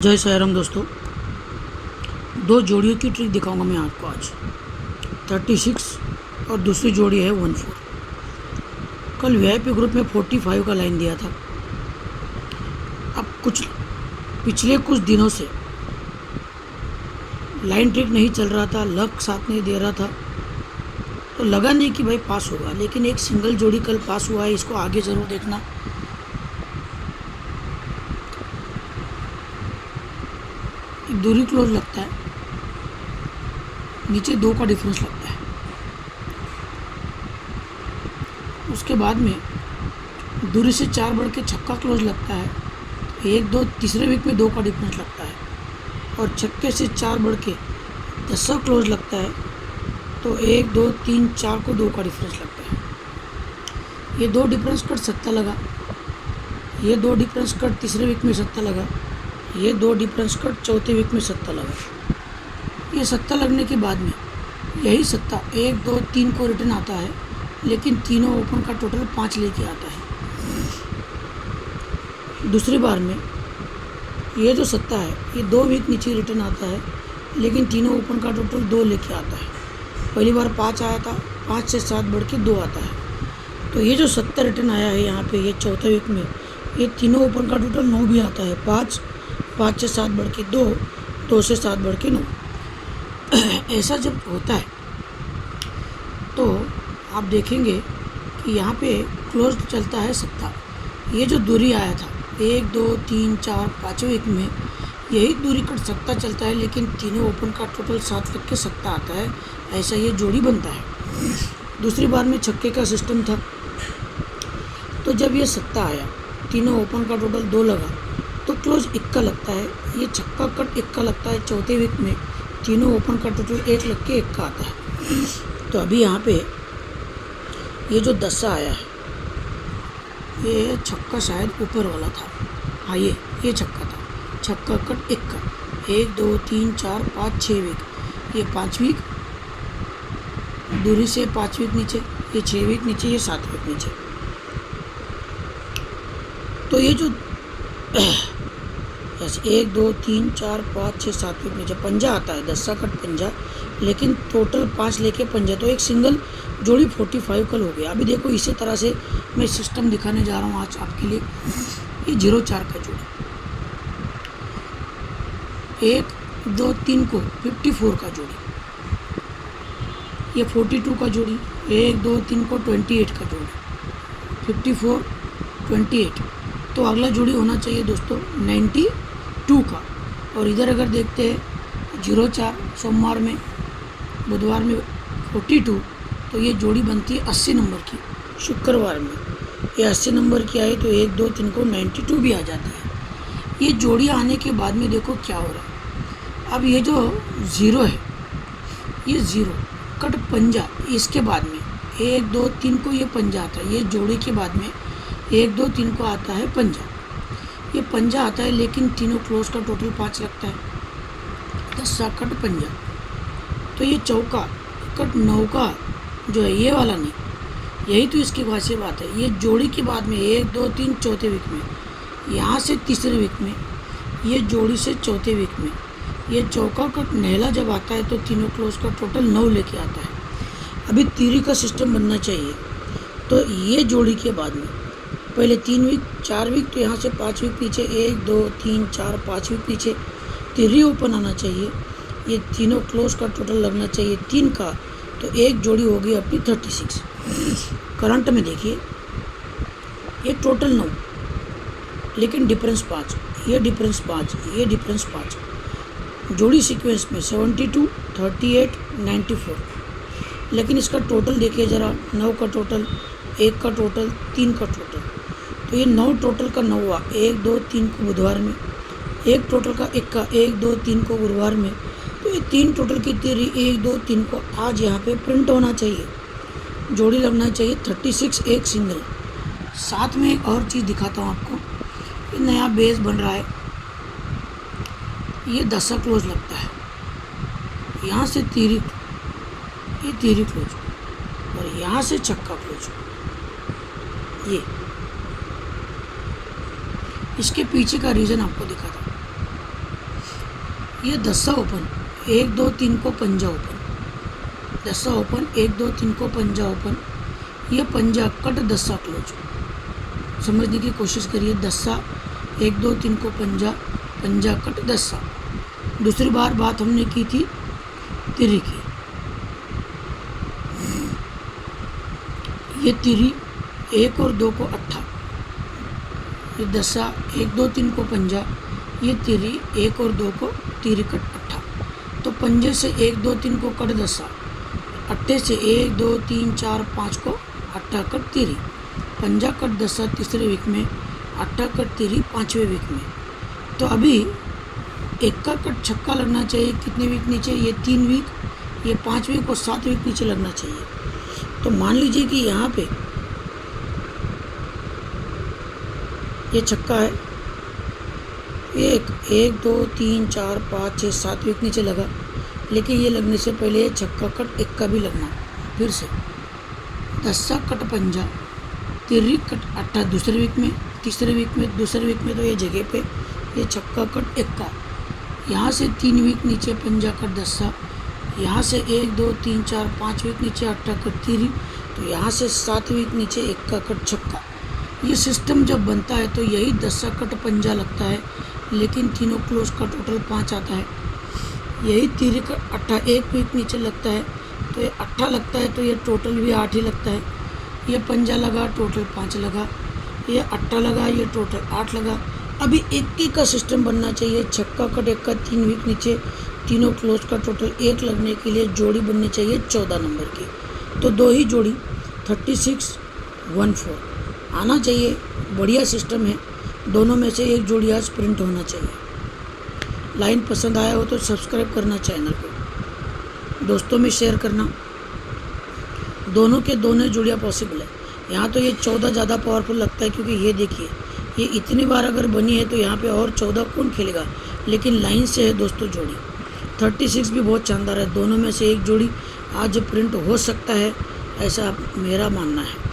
जय साईराम दोस्तों, दो जोड़ियों की ट्रिक दिखाऊंगा मैं आपको आज। 36 और दूसरी जोड़ी है 14। कल वीआईपी ग्रुप में 45 का लाइन दिया था। अब पिछले कुछ दिनों से लाइन ट्रिक नहीं चल रहा था, लक साथ नहीं दे रहा था, तो लगा नहीं कि भाई पास होगा। लेकिन एक सिंगल जोड़ी कल पास हुआ है, इसको आगे ज़रूर देखना। दूरी क्लोज लगता है, नीचे 2 का डिफरेंस लगता है। उसके बाद में दूरी से 4 बढ़ के छक्का क्लोज लगता है। 1-2 तीसरे वीक में 2 का डिफरेंस लगता है, और छक्के से 4 बढ़ के 10 क्लोज लगता है। तो 1, 2, 3, 4 को 2 का डिफरेंस लगता है। ये 2 डिफरेंस कट 7 लगा, ये 2 डिफरेंस कट तीसरे वीक में 7 लगा, ये 2 डिफरेंस कट चौथे वीक में 7 लगा। ये 7 लगने के बाद में यही 7 1, 2, 3 को रिटर्न आता है, लेकिन तीनों ओपन का टोटल 5 लेके आता है। दूसरी बार में ये जो 7 है, ये 2 वीक नीचे रिटर्न आता है, लेकिन तीनों ओपन का टोटल 2 लेके आता है। पहली बार 5 आया था, 5 से 7 बढ़ के 2 आता है। तो ये जो 7 रिटर्न आया है यहाँ पे, ये चौथे वीक में, ये तीनों ओपन का टोटल 9 भी आता है। 5 से 7 बढ़ के 2, 2 से 7 बढ़ के 9। ऐसा जब होता है तो आप देखेंगे कि यहाँ पे क्लोज चलता है 7। ये जो दूरी आया था 1, 2, 3, 4, 5 वीक में, यही दूरी कट 7 चलता है, लेकिन तीनों ओपन का टोटल 7 लग के 7 आता है। ऐसा ये जोड़ी बनता है। दूसरी बार में छक्के का सिस्टम था, तो जब ये 7 आया, तीनों ओपन का टोटल 2 लगा, तो क्लोज 1 का लगता है। ये छक्का कट 1 का लगता है। चौथे वीक में तीनों ओपन का टोटल 1 लग के 1 का आता है। तो अभी यहाँ पे ये जो 10 आया है, ये छक्का शायद ऊपर वाला था। हाँ, ये छक्का था। छक्का कट 1 का, 1, 2, 3, 4, 5, 6 वीक। ये 5 वीक दूरी से 5 वीक नीचे, ये 6 वीक नीचे, ये 7 वीक नीचे। तो ये जो 1, 2, 3, 4, 5, 6, 7 वीक नीचे पंजा आता है, 10 कट पंजा, लेकिन टोटल 5 लेके पंजा। तो एक सिंगल जोड़ी 45 कल हो गया। अभी देखो, इसी तरह से मैं सिस्टम दिखाने जा रहा हूँ आज आपके लिए। ये 0-4 का जोड़ी, 1, 2, 3 को 54 का जोड़ी, ये 42 का जोड़ी, 1, 2, 3 को 28 का जोड़ी, 54, 28। तो अगला जोड़ी होना चाहिए दोस्तों 92 का। और इधर अगर देखते हैं 0-4 सोमवार में, बुधवार में 42, तो ये जोड़ी बनती है 80 नंबर की। शुक्रवार में ये 80 नंबर की आई, तो 1, 2, 3 को 92 भी आ जाता है। ये जोड़ी आने के बाद में देखो क्या हो रहा है। अब ये जो 0 है, ये 0 कट पंजा, इसके बाद में 1, 2, 3 को ये पंजा आता है। ये जोड़ी के बाद में 1, 2, 3 को आता है पंजा। ये पंजा आता है, लेकिन तीनों क्लोज का टोटल 5 लगता है। 10 कट पंजा, तो ये चौका कट 9 का जो है, ये वाला नहीं। यही तो इसकी खासियत बात है। ये जोड़ी के बाद में 1, 2, 3 चौथे वीक में, यहाँ से तीसरे वीक में, ये जोड़ी से चौथे वीक में, ये चौका कट नहला जब आता है, तो तीनों क्लोज का टोटल 9 लेके आता है। अभी तीरी का सिस्टम बनना चाहिए। तो ये जोड़ी के बाद में पहले 3 वीक, 4 वीक, तो यहाँ से 5 वीक पीछे, 1, 2, 3, 4, 5 वीक पीछे तीरी ओपन आना चाहिए। ये तीनों क्लोज का टोटल लगना चाहिए 3 का। तो एक जोड़ी होगी अपनी 36। करंट में देखिए, ये टोटल 9, लेकिन डिफरेंस 5, ये डिफरेंस 5, ये डिफरेंस 5। जोड़ी सीक्वेंस में 72, 38, 94। लेकिन इसका टोटल देखिए ज़रा, 9 का टोटल, 1 का टोटल, 3 का टोटल। तो ये 9 टोटल का 9 हुआ। 1, 2, 3 को बुधवार में, 1 टोटल का 1 का, 1, 2, 3 को गुरुवार में। तो ये 3 टोटल की तीरी 1, 2, 3 को आज यहाँ पे प्रिंट होना चाहिए। जोड़ी लगना चाहिए 36, एक सिंगल। साथ में एक और चीज़ दिखाता हूँ आपको। ये नया बेस बन रहा है, ये 10 क्लोज लगता है। यहाँ से तीरी, ये तीरी क्लोज, और यहाँ से छक्का क्लोज। ये इसके पीछे का रीज़न आपको दिखाता हूँ। ये दस्सा ओपन, 1 2 3 को पंजा ओपन, दस्सा ओपन, 1 2 3 को पंजा ओपन, ये पंजा कट दस्सा क्लोज। समझने की कोशिश करिए, दस्सा 1 2 3 को पंजा, पंजा कट दस्सा। दूसरी बार बात हमने की थी तिरी की, ये तिरी 1 और 2 को अट्ठा, ये दस्सा 1 2 3 को पंजा, ये तिरी 1 और 2 को तिरी कट अट्ठा। तो पंजे से 1 2 3 को कट दस्सा, अट्ठे से 1 2 3 4 5 को अट्ठा कट तिरी, पंजा कट दस्सा तीसरे वीक में, अट्ठा कट तिरी पाँचवें वीक में। तो अभी एक्का कट छक्का लगना चाहिए कितने वीक नीचे, ये 3 वीक, ये 5 वीक और 7 वीक नीचे लगना चाहिए। तो मान लीजिए कि यहाँ पे ये छक्का है, 1 2 3 4 5 6 7 वीक नीचे लगा, लेकिन ये लगने से पहले छक्का कट एक्का भी लगना। फिर से दस्सा कट पंजा, तिरी कट अट्ठा दूसरे वीक में, तीसरे वीक में, दूसरे वीक में तो ये जगह पे ये छक्का कट एक्का, यहाँ से 3 वीक नीचे पंजा कट दस्सा, यहाँ से 1 2 3 4 5 वीक नीचे अट्ठा कट तिरी, तो यहाँ से 7 वीक नीचे एक्का कट छक्का। ये सिस्टम जब बनता है तो यही दस्सा कट पंजा लगता है, लेकिन तीनों क्लोज का टोटल 5 आता है। यही तिरी कट अट्ठा 1 वीक नीचे लगता है तो ये अट्ठा लगता है, तो ये टोटल भी 8 ही लगता है। ये पंजा लगा टोटल 5 लगा, ये अट्ठा लगा ये टोटल 8 लगा। अभी एक्के का सिस्टम बनना चाहिए, छक्का कट एक्का 3 वीक नीचे, तीनों क्लोज का टोटल 1 लगने के लिए जोड़ी बननी चाहिए 14 नंबर की। तो 2 ही जोड़ी 36 14 आना चाहिए, बढ़िया सिस्टम है। दोनों में से एक जोड़ी आज प्रिंट होना चाहिए। लाइन पसंद आया हो तो सब्सक्राइब करना चैनल को, दोस्तों में शेयर करना। दोनों के दोनों जोड़ियाँ पॉसिबल है। यहाँ तो ये 14 ज़्यादा पावरफुल लगता है, क्योंकि ये देखिए ये इतनी बार अगर बनी है तो यहाँ पे और 14 कौन खेलेगा, लेकिन लाइन से है दोस्तों जोड़ी। 36 भी बहुत शानदार है। दोनों में से एक जोड़ी आज प्रिंट हो सकता है, ऐसा मेरा मानना है।